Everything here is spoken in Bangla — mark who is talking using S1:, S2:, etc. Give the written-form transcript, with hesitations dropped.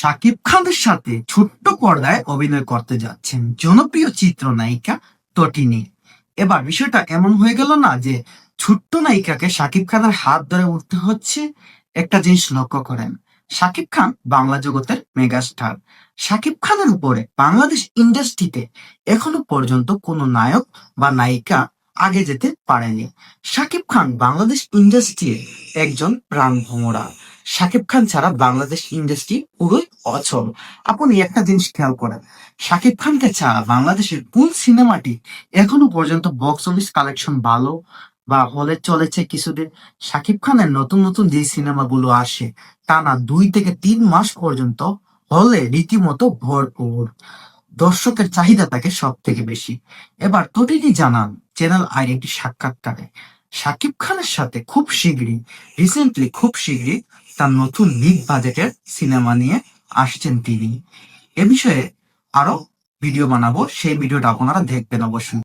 S1: শাকিব খানের সাথে ছোট্ট পর্দায় অভিনয় করতে যাচ্ছেন জনপ্রিয় চিত্রনায়িকা তটিনী। এবার বিষয়টা এমন হয়ে গেল না যে ছোট্ট নায়িকাকে শাকিব খানের হাত ধরে উঠতে হচ্ছে। একটা জিনিস লক্ষ্য করেন, শাকিব খান বাংলা জগতের মেগাস্টার। শাকিব খানের উপরে বাংলাদেশ ইন্ডাস্ট্রিতে এখনো পর্যন্ত কোনো নায়ক বা নায়িকা আগে যেতে পারেনি। শাকিব খান বাংলাদেশ ইন্ডাস্ট্রি একজন প্রাণ ভোমরা। শাকিব খান ছাড়া বাংলাদেশ ইন্ডাস্ট্রি পুরোই অচল। আপনি একটা জিনিস খেয়াল করেন, শাকিব খানকে ছাড়া বাংলাদেশের কোন সিনেমাটি এখনো পর্যন্ত বক্স অফিস কালেকশন ভালো বা হলে চলেছে কিছুদিন? শাকিব খানের নতুন নতুন যে সিনেমাগুলো আসে টানা 2 থেকে 3 মাস পর্যন্ত হলে রীতিমতো ভরপুর, দর্শকের চাহিদা থাকে সব থেকে বেশি। এবার তটিনী জানান চ্যানেল আইর একটি সাক্ষাৎকারে শাকিব খানের সাথে খুব শীঘ্রই তার নতুন বিগ বাজেটের সিনেমা নিয়ে আসছেন তিনি। এ বিষয়ে আরো ভিডিও বানাবো, সেই ভিডিওটা আপনারা দেখবেন অবশ্যই।